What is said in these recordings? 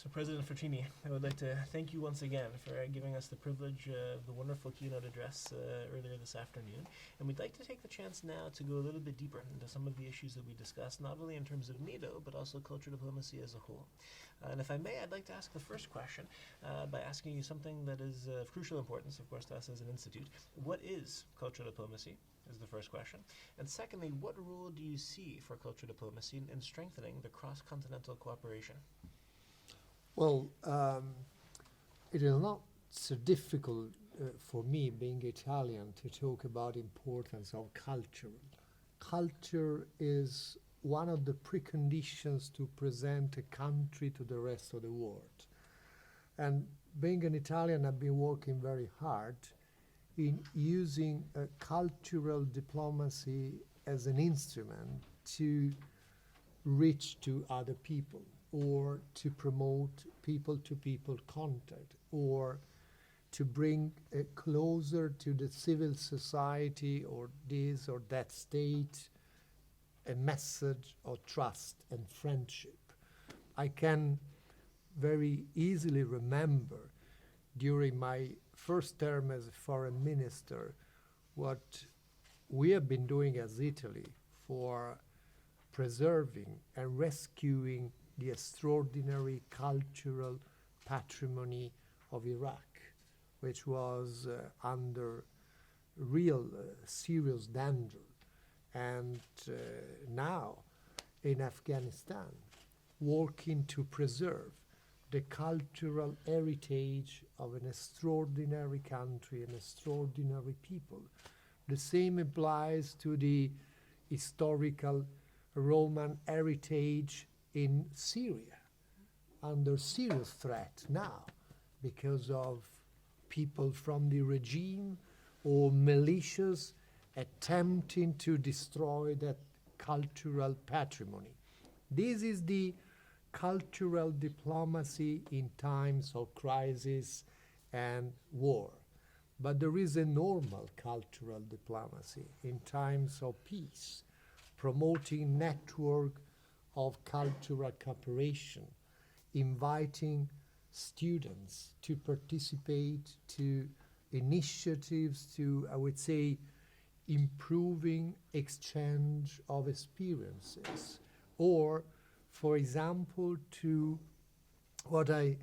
So, President Frattini, I would like to thank you once again for giving us the privilege of the wonderful keynote address earlier this afternoon. And we'd like to take the chance now to go a little bit deeper into some of the issues that we discussed, not only in terms of NATO, but also cultural diplomacy as a whole. And if I may, I'd like to ask the first question by asking you something that is of crucial importance, of course, to us as an institute. What is cultural diplomacy? Is the first question. And secondly, what role do you see for cultural diplomacy in strengthening the cross-continental cooperation? Well, it is not so difficult for me, being Italian, to talk about importance of culture. Culture is one of the preconditions to present a country to the rest of the world. And being an Italian, I've been working very hard in using cultural diplomacy as an instrument to reach to other people, or to promote people-to-people contact, or to bring closer to the civil society or this or that state a message of trust and friendship. I can very easily remember during my first term as a foreign minister what we have been doing as Italy for preserving and rescuing the extraordinary cultural patrimony of Iraq, which was under real serious danger. And now in Afghanistan, working to preserve the cultural heritage of an extraordinary country and extraordinary people. The same applies to the historical Roman heritage in Syria, under serious threat now because of people from the regime or militias attempting to destroy that cultural patrimony. This is the cultural diplomacy in times of crisis and war. But there is a normal cultural diplomacy in times of peace, promoting network of cultural cooperation, inviting students to participate to initiatives to, I would say, improving exchange of experiences, or, for example, to what I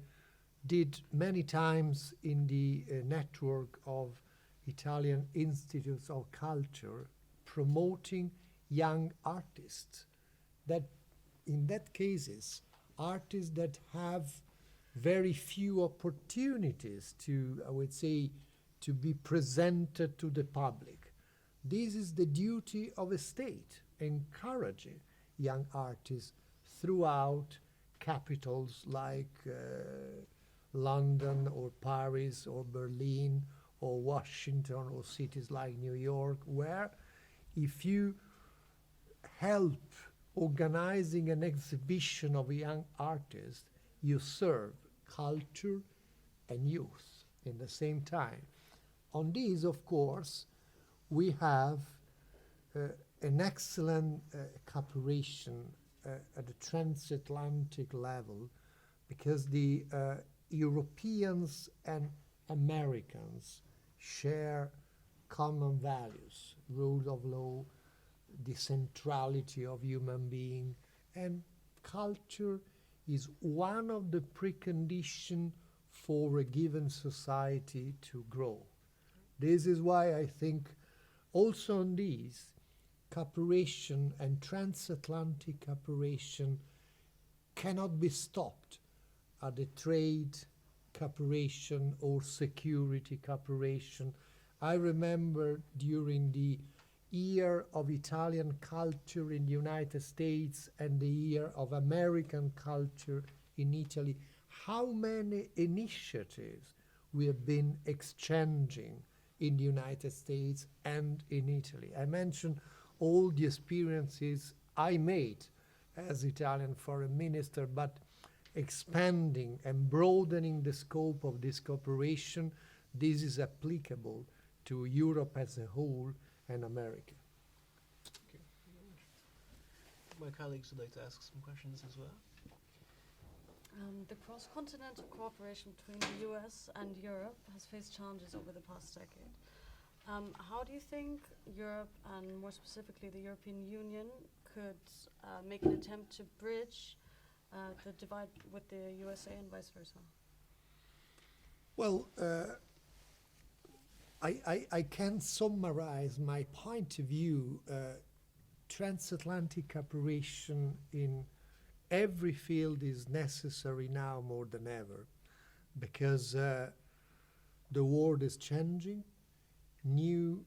did many times in the network of Italian Institutes of Culture, promoting young artists that, in that cases, artists that have very few opportunities to, I would say, to be presented to the public. This is the duty of a state, encouraging young artists throughout capitals like London or Paris or Berlin or Washington or cities like New York, where if you help organizing an exhibition of a young artist, you serve culture and youth in the same time. On this, of course, we have an excellent cooperation at the transatlantic level, because the Europeans and Americans share common values, rule of law, the centrality of human being, and culture is one of the preconditions for a given society to grow. This is why I think also on these, cooperation and transatlantic cooperation cannot be stopped at the trade cooperation or security cooperation. I remember during the year of Italian culture in the United States and the year of American culture in Italy, how many initiatives we have been exchanging in the United States and in Italy. I mentioned all the experiences I made as Italian foreign minister, but expanding and broadening the scope of this cooperation, this is applicable to Europe as a whole and America. Okay. My colleagues would like to ask some questions as well. The cross-continental cooperation between the US and Europe has faced challenges over the past decade. How do you think Europe, and more specifically the European Union, could make an attempt to bridge the divide with the USA and vice versa? Well, I can summarize my point of view. Transatlantic cooperation in every field is necessary now more than ever, because the world is changing. New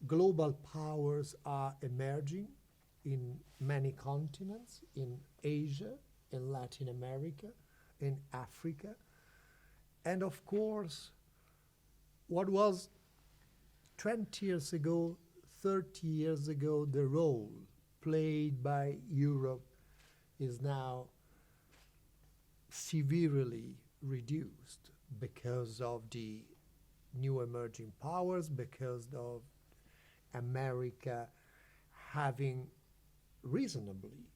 global powers are emerging in many continents, in Asia, in Latin America, in Africa. And of course, what was 20 years ago, 30 years ago, the role played by Europe is now severely reduced because of the new emerging powers, because of America having reasonably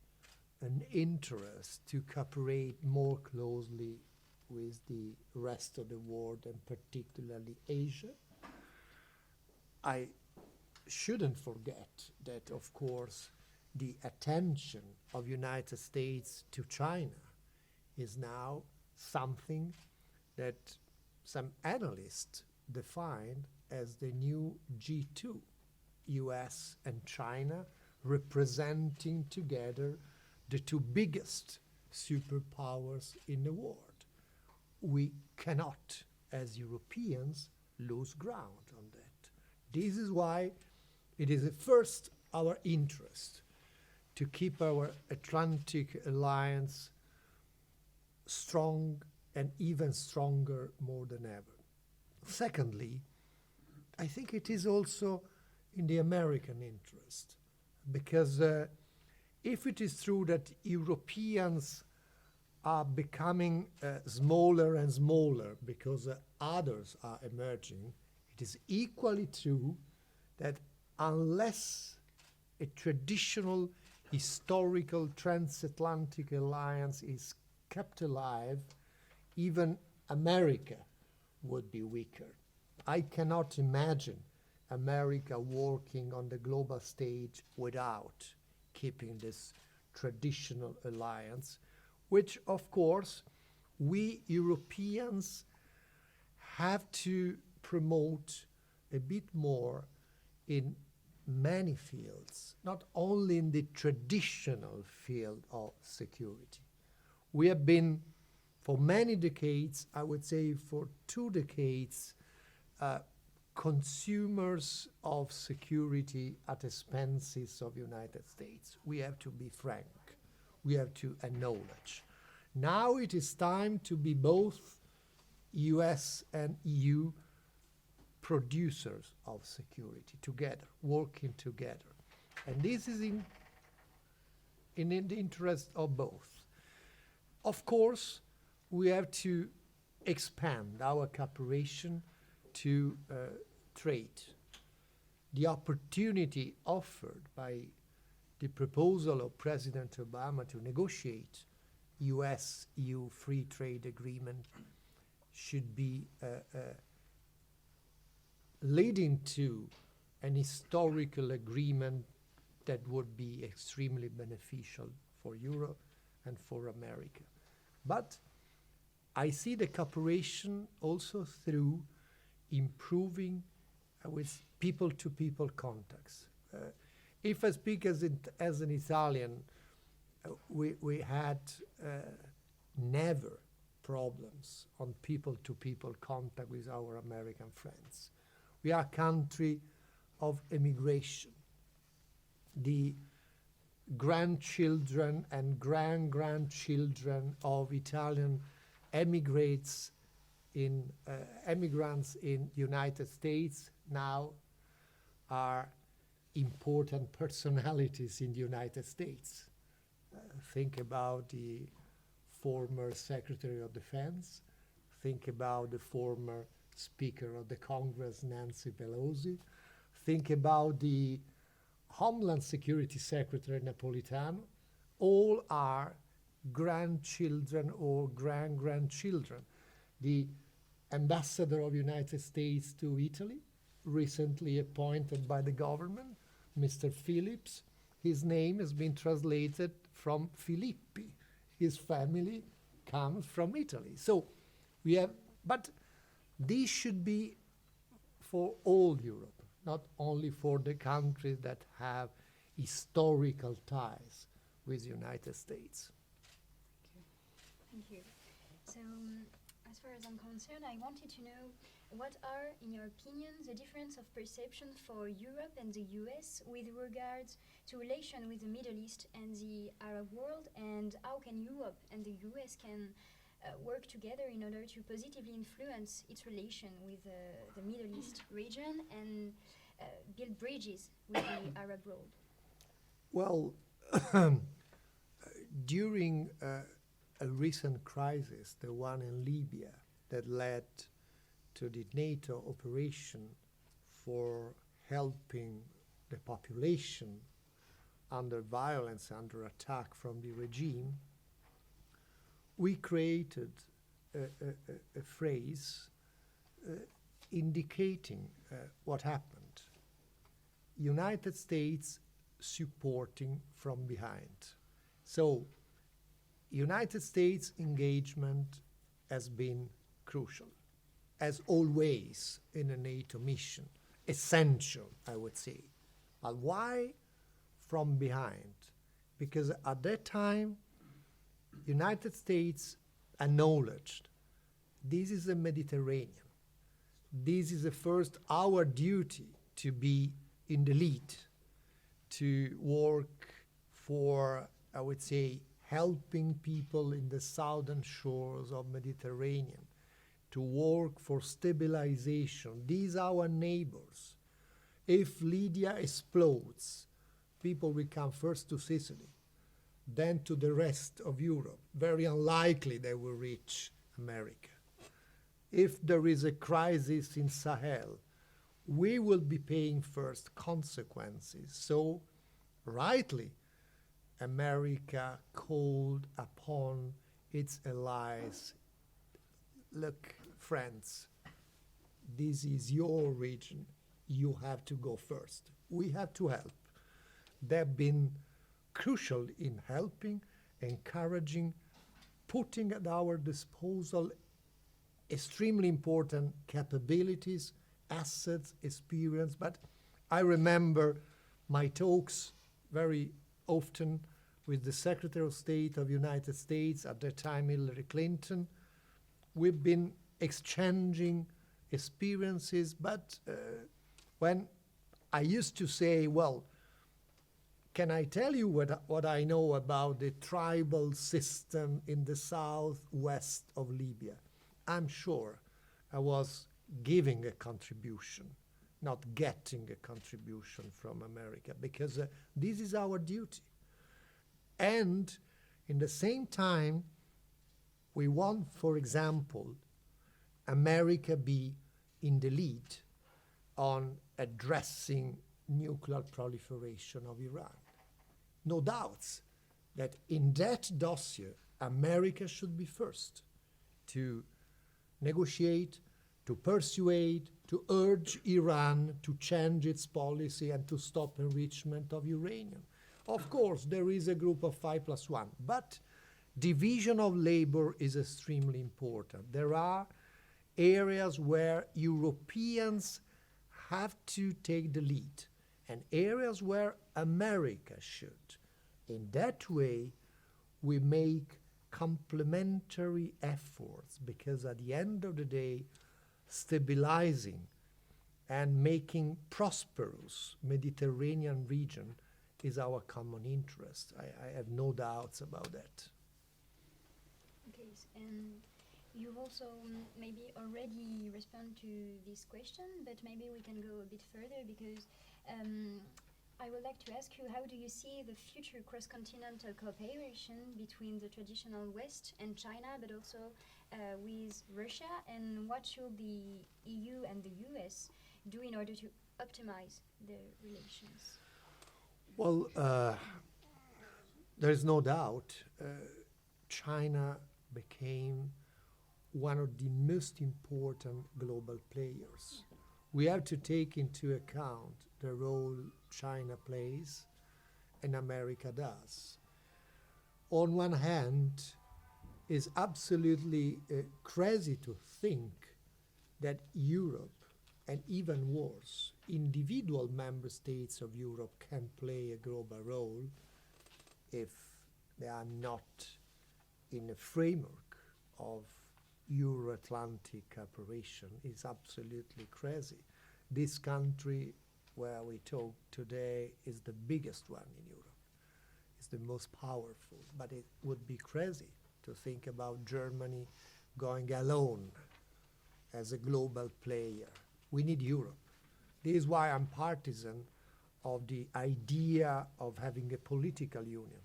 an interest to cooperate more closely with the rest of the world, and particularly Asia. I shouldn't forget that, of course, the attention of United States to China is now something that some analysts define as the new G2, US and China representing together the two biggest superpowers in the world. We cannot, as Europeans, lose ground on that. This is why it is first our interest to keep our Atlantic alliance strong and even stronger more than ever. Secondly, I think it is also in the American interest, because if it is true that Europeans are becoming smaller and smaller because others are emerging, it is equally true that unless a traditional historical transatlantic alliance is kept alive, even America would be weaker. I cannot imagine America working on the global stage without keeping this traditional alliance, which, of course, we Europeans have to promote a bit more in many fields, not only in the traditional field of security. We have been, for many decades, I would say for 2 decades, consumers of security at expenses of United States. We have to be frank. We have to acknowledge. Now it is time to be both US and EU producers of security together, working together. And this is in the interest of both. Of course, we have to expand our cooperation to trade. The opportunity offered by the proposal of President Obama to negotiate US-EU free trade agreement should be leading to an historical agreement that would be extremely beneficial for Europe and for America. But I see the cooperation also through improving with people-to-people contacts. If I speak as an Italian, we had never problems on people-to-people contact with our American friends. We are a country of immigration. The grandchildren and grandchildren of Italian immigrants in United States now are important personalities in the United States. Think about the former Secretary of Defense. Think about the former Speaker of the Congress, Nancy Pelosi. Think about the Homeland Security Secretary, Napolitano. All are grandchildren or grandchildren. The ambassador of United States to Italy, recently appointed by the government, Mr. Phillips, his name has been translated from Filippi. His family comes from Italy. So we have, but this should be for all Europe, not only for the countries that have historical ties with the United States. Thank you. So, as far as I'm concerned, I wanted to know what are, in your opinion, the difference of perception for Europe and the US with regards to relation with the Middle East and the Arab world, and how can Europe and the US can work together in order to positively influence its relation with the Middle East region and build bridges with the Arab world? Well, during a recent crisis, the one in Libya, that led to the NATO operation for helping the population under violence, under attack from the regime, we created a phrase indicating what happened. United States supporting from behind. So, United States engagement has been crucial, as always in a NATO mission, essential, I would say. But why from behind? Because at that time, United States acknowledged this is the Mediterranean. This is the first our duty to be in the lead, to work for, I would say, helping people in the southern shores of Mediterranean, to work for stabilization. These are our neighbors. If Libya explodes, people will come first to Sicily, then to the rest of Europe. Very unlikely they will reach America. If there is a crisis in Sahel, we will be paying first consequences. So, rightly, America called upon its allies, look, friends, this is your region, you have to go first. We have to help. They've been crucial in helping, encouraging, putting at our disposal extremely important capabilities, assets, experience. But I remember my talks very often with the Secretary of State of the United States, at that time Hillary Clinton. We've been exchanging experiences, but when I used to say, well, can I tell you what I know about the tribal system in the southwest of Libya? I'm sure I was giving a contribution, not getting a contribution from America, because this is our duty. And in the same time, we want, for example, America be in the lead on addressing nuclear proliferation of Iran. No doubts that in that dossier, America should be first to negotiate, to persuade, to urge Iran to change its policy and to stop enrichment of uranium. Of course, there is a group of 5+1, but division of labor is extremely important. There are areas where Europeans have to take the lead and areas where America should. In that way, we make complementary efforts, because at the end of the day, stabilizing and making prosperous Mediterranean region is our common interest. I have no doubts about that. Okay, and you've also maybe already responded to this question, but maybe we can go a bit further, because I would like to ask you, how do you see the future cross-continental cooperation between the traditional West and China, but also with Russia, and what should the EU and the US do in order to optimize their relations? Well, there is no doubt China became one of the most important global players. We have to take into account the role China plays and America does. On one hand, it's absolutely crazy to think that Europe, and even worse, individual member states of Europe can play a global role if they are not in a framework of Euro-Atlantic cooperation. Is absolutely crazy. This country where we talk today is the biggest one in Europe. It's the most powerful, but it would be crazy to think about Germany going alone as a global player. We need Europe. This is why I'm partisan of the idea of having a political union.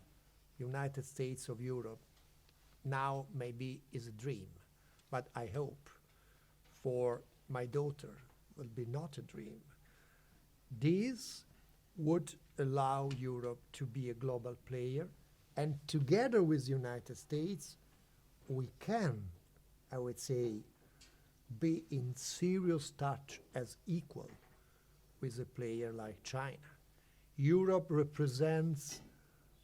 United States of Europe now maybe is a dream, but I hope for my daughter will be not a dream. This would allow Europe to be a global player, and together with the United States, we can, I would say, be in serious touch as equal with a player like China. Europe represents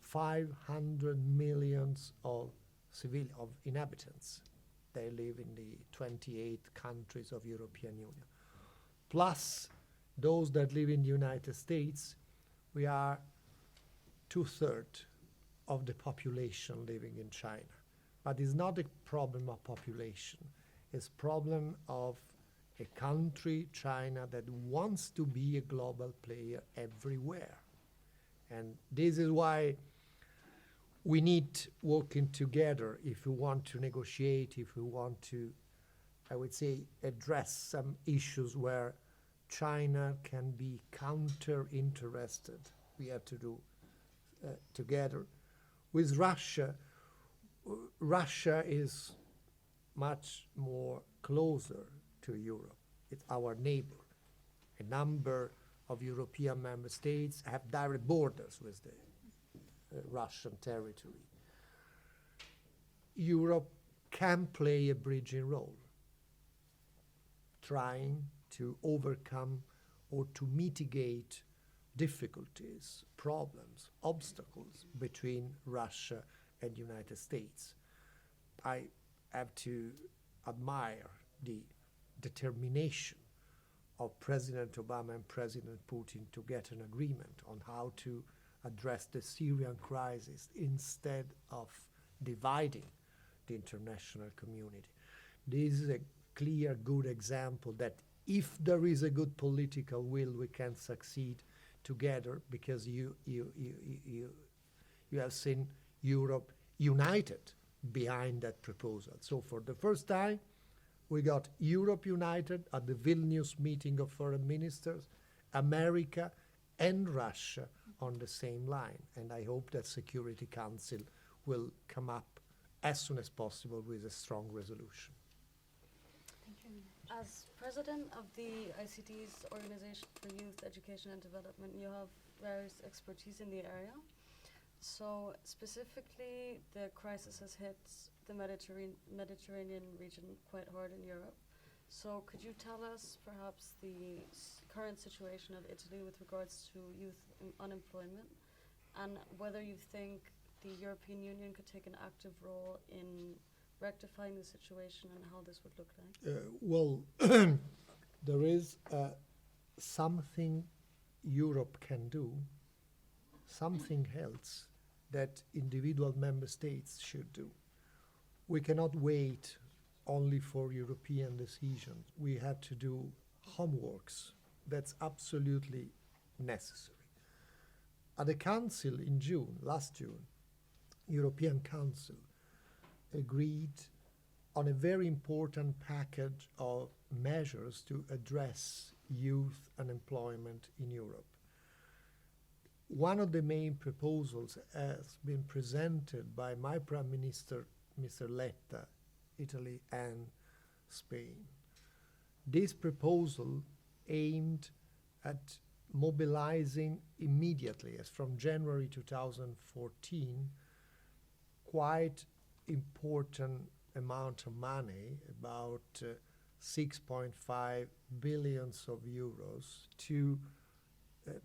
500 million of inhabitants. They live in the 28 countries of European Union. Plus those that live in the United States, we are 2/3 of the population living in China. But it's not a problem of population. It's a problem of a country, China, that wants to be a global player everywhere. And this is why we need working together if we want to negotiate, if we want to, I would say, address some issues where China can be counter-interested. We have to do together. With Russia, Russia is much more closer to Europe. It's our neighbor. A number of European member states have direct borders with the Russian territory. Europe can play a bridging role, trying to overcome or to mitigate difficulties, problems, obstacles between Russia and the United States. I have to admire the determination of President Obama and President Putin to get an agreement on how to address the Syrian crisis instead of dividing the international community. This is a clear, good example that if there is a good political will, we can succeed together, because you have seen Europe united behind that proposal. So for the first time, we got Europe united at the Vilnius meeting of foreign ministers, America and Russia on the same line. And I hope that Security Council will come up as soon as possible with a strong resolution. Thank you very much. As president of the ICD's Organization for Youth Education and Development, you have various expertise in the area. So specifically, the crisis has hit the Mediterranean region quite hard in Europe. So could you tell us perhaps the current situation of Italy with regards to youth unemployment, and whether you think the European Union could take an active role in rectifying the situation and how this would look like? Well, there is something Europe can do, something else that individual member states should do. We cannot wait only for European decisions. We have to do homeworks. That's absolutely necessary. At the Council in June, last June, European Council agreed on a very important package of measures to address youth unemployment in Europe. One of the main proposals has been presented by my Prime Minister, Mr. Letta, Italy and Spain. This proposal aimed at mobilizing immediately, as from January 2014, quite important amount of money, about 6.5 billions of euros, to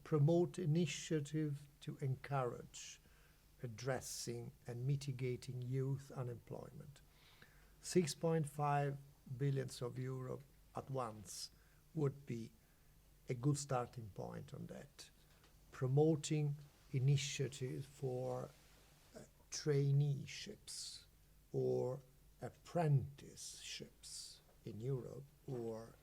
promote initiative to encourage addressing and mitigating youth unemployment. 6.5 billions of euro at once would be a good starting point on that. Promoting initiatives for traineeships or apprenticeships in Europe, or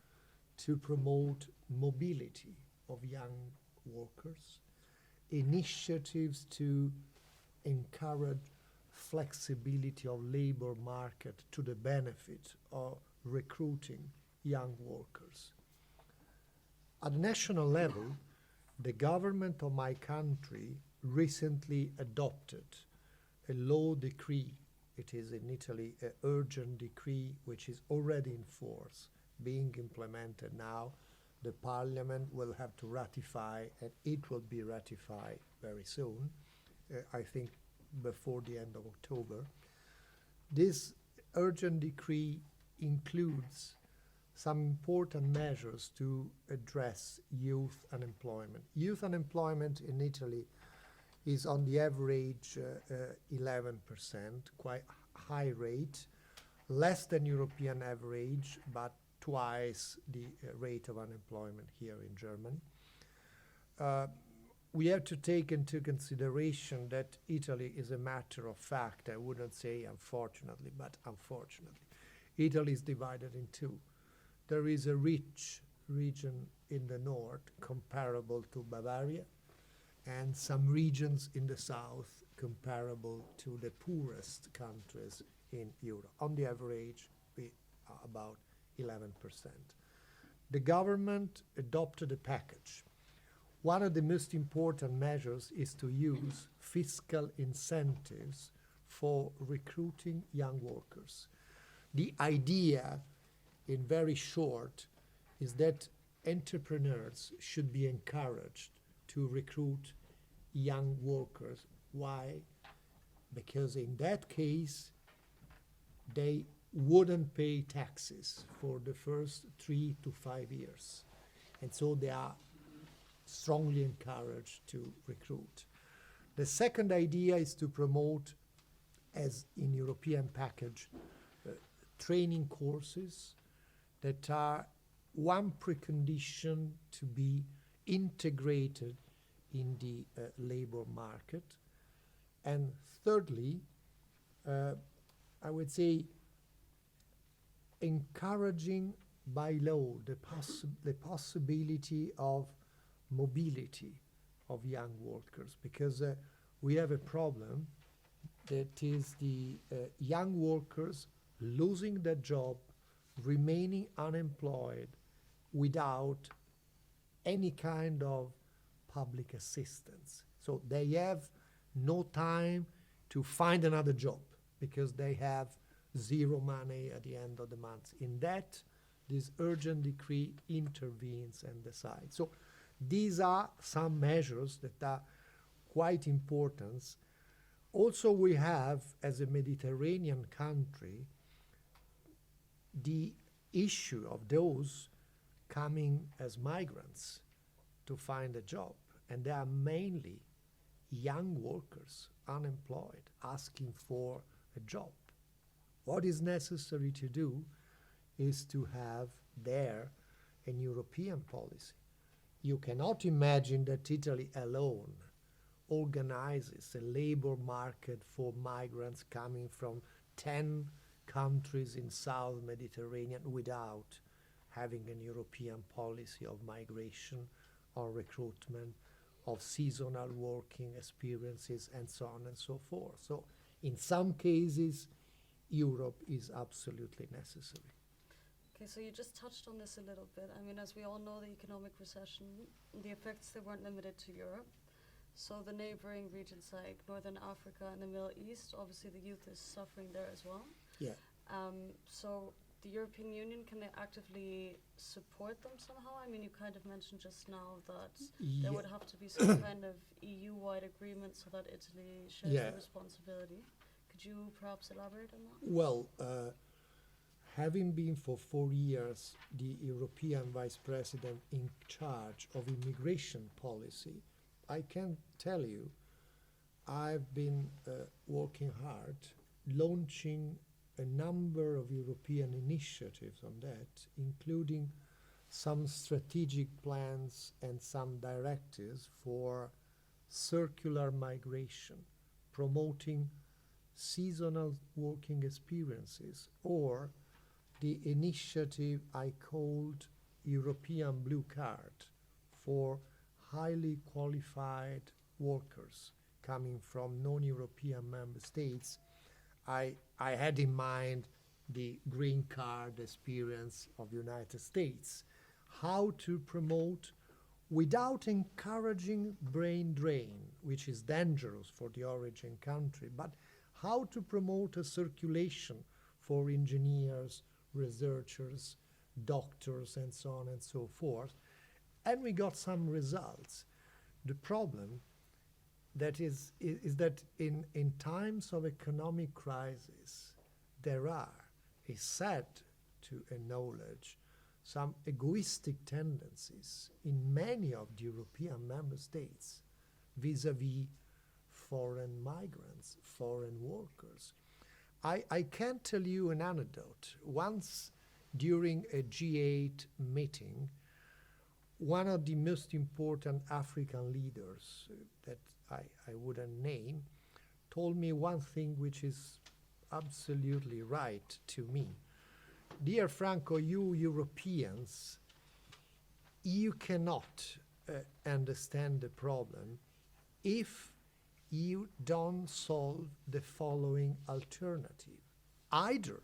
to promote mobility of young workers, initiatives to encourage flexibility of labor market to the benefit of recruiting young workers. At national level, the government of my country recently adopted a law decree. It is in Italy an urgent decree which is already in force, being implemented now. The parliament will have to ratify, and it will be ratified very soon, I think before the end of October. This urgent decree includes some important measures to address youth unemployment. Youth unemployment in Italy is on the average 11%, quite high rate, less than European average, but twice the rate of unemployment here in Germany. We have to take into consideration that Italy is a matter of fact. I wouldn't say unfortunately, but unfortunately. Italy is divided in two. There is a rich region in the north comparable to Bavaria, and some regions in the south comparable to the poorest countries in Europe. On the average, we are about 11%. The government adopted a package. One of the most important measures is to use fiscal incentives for recruiting young workers. The idea, in very short, is that entrepreneurs should be encouraged to recruit young workers. Why? Because in that case, they wouldn't pay taxes for the first 3 to 5 years. And so they are strongly encouraged to recruit. The second idea is to promote, as in European package, training courses that are one precondition to be integrated in the labor market. And thirdly, I would say encouraging by law the possibility of mobility of young workers, because we have a problem that is the young workers losing their job, remaining unemployed without any kind of public assistance. So they have no time to find another job because they have zero money at the end of the month. In that, this urgent decree intervenes and decides. So these are some measures that are quite important. Also, we have, as a Mediterranean country, the issue of those coming as migrants to find a job. And they are mainly young workers, unemployed, asking for a job. What is necessary to do is to have there an European policy. You cannot imagine that Italy alone organizes a labor market for migrants coming from 10 countries in South Mediterranean without having an European policy of migration or recruitment, of seasonal working experiences, and so on and so forth. So in some cases, Europe is absolutely necessary. Okay, so you just touched on this a little bit. I mean, as we all know, the economic recession, the effects, they weren't limited to Europe. So the neighboring regions like Northern Africa and the Middle East, obviously the youth is suffering there as well. Yeah. So the European Union, can they actively support them somehow? I mean, you kind of mentioned just now that there would have to be some kind of EU-wide agreement so that Italy shares the responsibility. Could you perhaps elaborate on that? Well, having been for 4 years the European Vice President in charge of immigration policy, I can tell you I've been working hard, launching a number of European initiatives on that, including some strategic plans and some directives for circular migration, promoting seasonal working experiences, or the initiative I called European Blue Card for highly qualified workers coming from non-European member states. I had in mind the green card experience of United States, how to promote without encouraging brain drain, which is dangerous for the origin country, but how to promote a circulation for engineers, researchers, doctors, and so on and so forth. And we got some results. The problem that is that in times of economic crisis, there are, it's sad to acknowledge, some egoistic tendencies in many of the European member states vis-à-vis foreign migrants, foreign workers. I can tell you an anecdote. Once during a G8 meeting, one of the most important African leaders that I wouldn't name told me one thing which is absolutely right to me. Dear Franco, you Europeans, you cannot understand the problem if you don't solve the following alternative. Either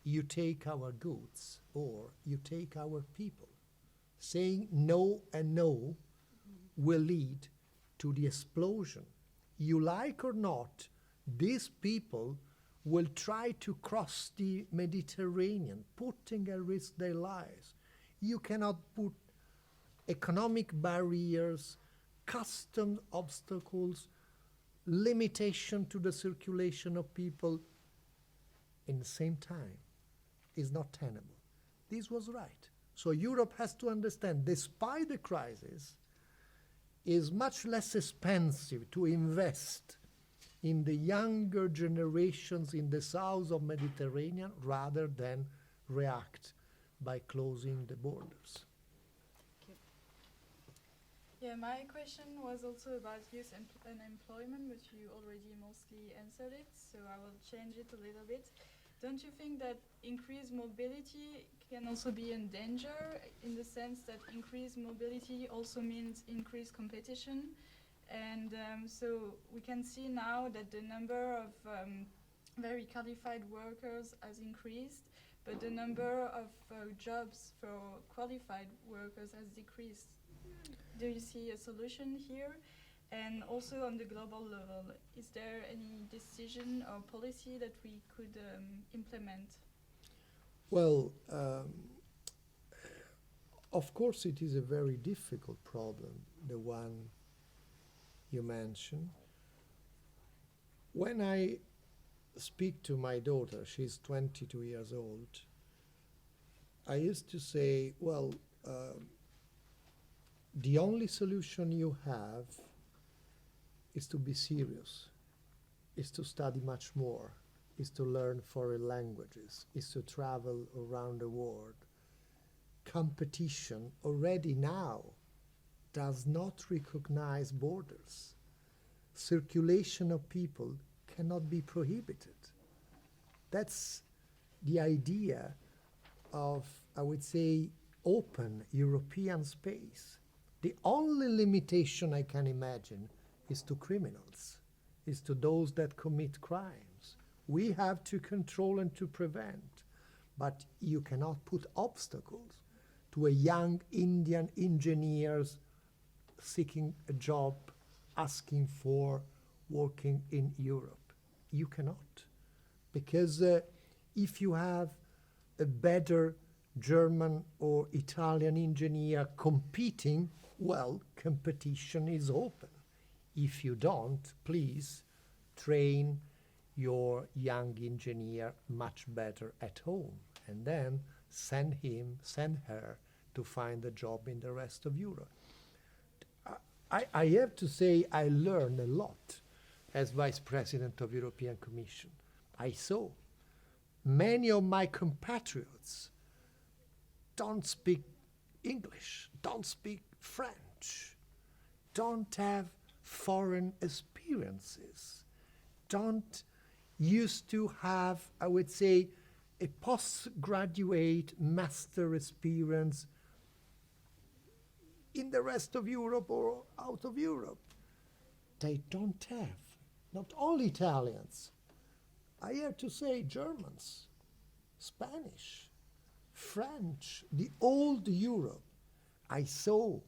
you take our goods or you take our people. Saying no and no will lead to the explosion. You like or not, these people will try to cross the Mediterranean, putting at risk their lives. You cannot put economic barriers, custom obstacles, limitation to the circulation of people in the same time. Is not tenable. This was right. So Europe has to understand, despite the crisis, is much less expensive to invest in the younger generations in the south of Mediterranean rather than react by closing the borders. Yeah, my question was also about youth unemployment, but you already mostly answered it, so I will change it a little bit. Don't you think that increased mobility can also be in danger, in the sense that increased mobility also means increased competition? And so we can see now that the number of very qualified workers has increased, but the number of jobs for qualified workers has decreased. Do you see a solution here? And also on the global level, is there any decision or policy that we could implement? Well, of course it is a very difficult problem, the one you mentioned. When I speak to my daughter, she's 22 years old, I used to say, well, the only solution you have is to be serious, is to study much more, is to learn foreign languages, is to travel around the world. Competition already now does not recognize borders. Circulation of people cannot be prohibited. That's the idea of, I would say, open European space. The only limitation I can imagine is to criminals, is to those that commit crimes. We have to control and to prevent, but you cannot put obstacles to a young Indian engineers seeking a job, asking for working in Europe. You cannot, because if you have a better German or Italian engineer competing, well, competition is open. If you don't, please train your young engineer much better at home, and then send her to find a job in the rest of Europe. I have to say I learned a lot as Vice President of European Commission. I saw many of my compatriots don't speak English, don't speak French, don't have foreign experiences, don't used to have, I would say, a postgraduate master experience in the rest of Europe or out of Europe. They don't have, not only Italians, I have to say Germans, Spanish, French, the old Europe. I saw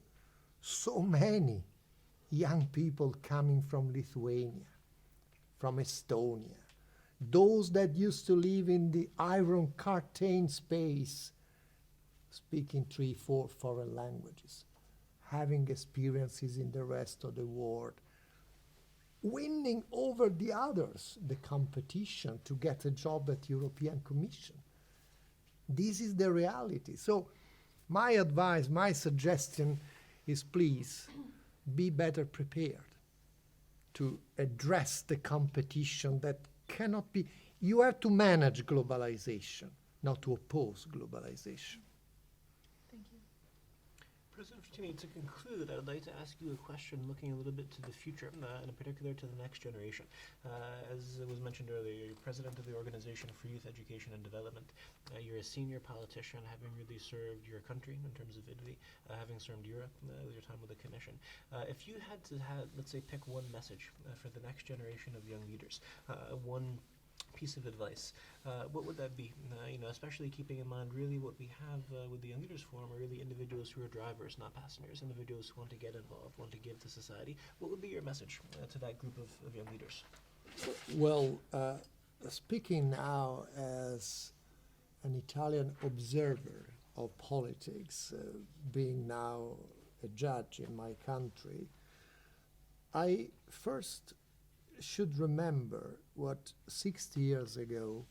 so many young people coming from Lithuania, from Estonia, those that used to live in the Iron Curtain space, speaking 3, 4 foreign languages, having experiences in the rest of the world, winning over the others, the competition to get a job at European Commission. This is the reality. So my advice, my suggestion is please be better prepared to address the competition that cannot be. You have to manage globalization, not to oppose globalization. Thank you. President Frattini, to conclude, I would like to ask you a question looking a little bit to the future, and in particular to the next generation. As was mentioned earlier, you're president of the Organization for Youth Education and Development. You're a senior politician, having really served your country in terms of Italy, having served Europe with your time with the Commission. If you had to, let's say, pick one message for the next generation of young leaders, one piece of advice, what would that be? Especially keeping in mind really what we have with the Young Leaders Forum are really individuals who are drivers, not passengers, individuals who want to get involved, want to give to society. What would be your message to that group of young leaders? Well, speaking now as an Italian observer of politics, being now a judge in my country, I first should remember what 60 years ago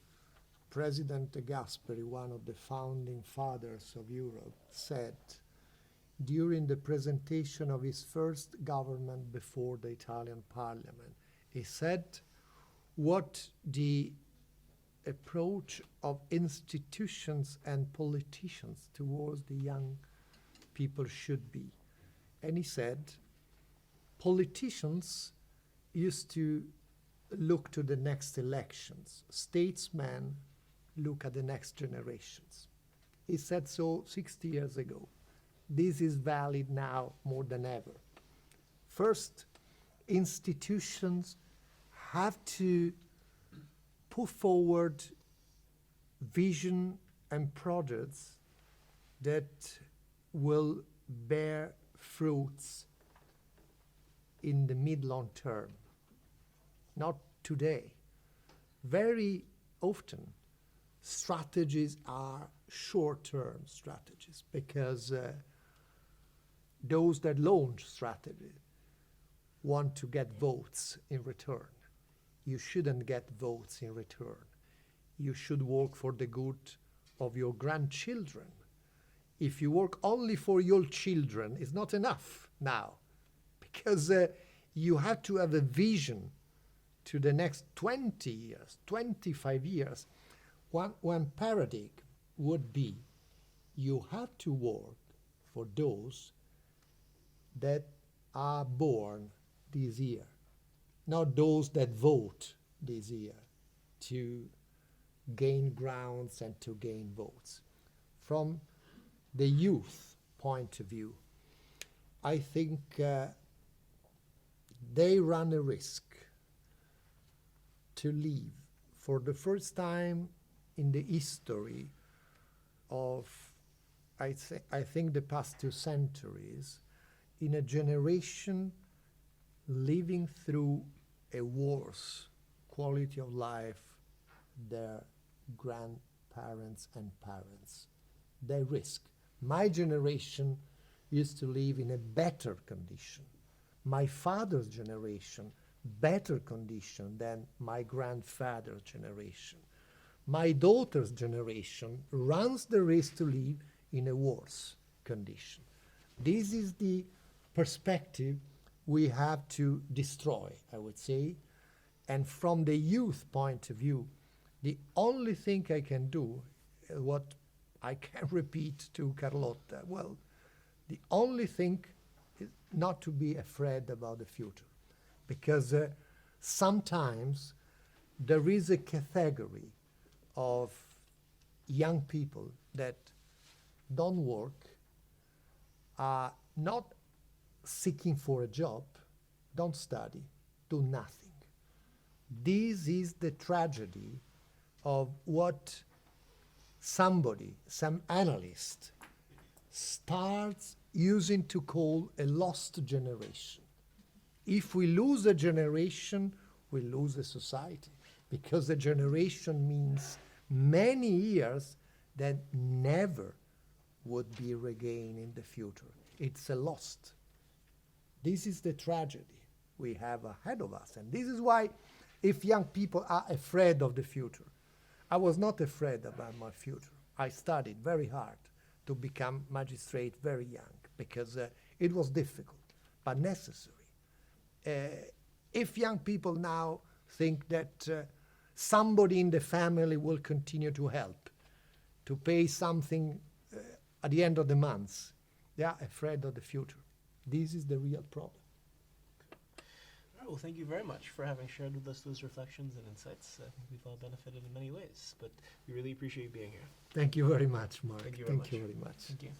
President De Gasperi, one of the founding fathers of Europe, said during the presentation of his first government before the Italian Parliament. He said what the approach of institutions and politicians towards the young people should be. And he said politicians used to look to the next elections. Statesmen look at the next generations. He said so 60 years ago. This is valid now more than ever. First, institutions have to put forward vision and projects that will bear fruits in the mid-long term, not today. Very often, strategies are short-term strategies because those that launch strategy want to get votes in return. You shouldn't get votes in return. You should work for the good of your grandchildren. If you work only for your children, it's not enough now, because you have to have a vision to the next 20 years, 25 years. One paradigm would be you have to work for those that are born this year, not those that vote this year to gain grounds and to gain votes. From the youth point of view, I think they run a risk to leave for the first time in the history of, I think, the past 2 centuries, in a generation living through a worse quality of life their grandparents and parents. They risk. My generation used to live in a better condition. My father's generation better condition than my grandfather's generation. My daughter's generation runs the risk to live in a worse condition. This is the perspective we have to destroy, I would say. And from the youth point of view, the only thing I can do, what I can repeat to Carlotta, well, the only thing is not to be afraid about the future. Because sometimes there is a category of young people that don't work, are not seeking for a job, don't study, do nothing. This is the tragedy of what somebody, some analyst, starts using to call a lost generation. If we lose a generation, we lose a society, because a generation means many years that never would be regained in the future. It's a lost. This is the tragedy we have ahead of us. And this is why, if young people are afraid of the future, I was not afraid about my future. I studied very hard to become magistrate very young, because it was difficult, but necessary. If young people now think that somebody in the family will continue to help, to pay something at the end of the month, they are afraid of the future. This is the real problem. All right, well, thank you very much for having shared with us those reflections and insights. I think we've all benefited in many ways, but we really appreciate you being here. Thank you very much, Mark. Thank you very much. very much. Thank you.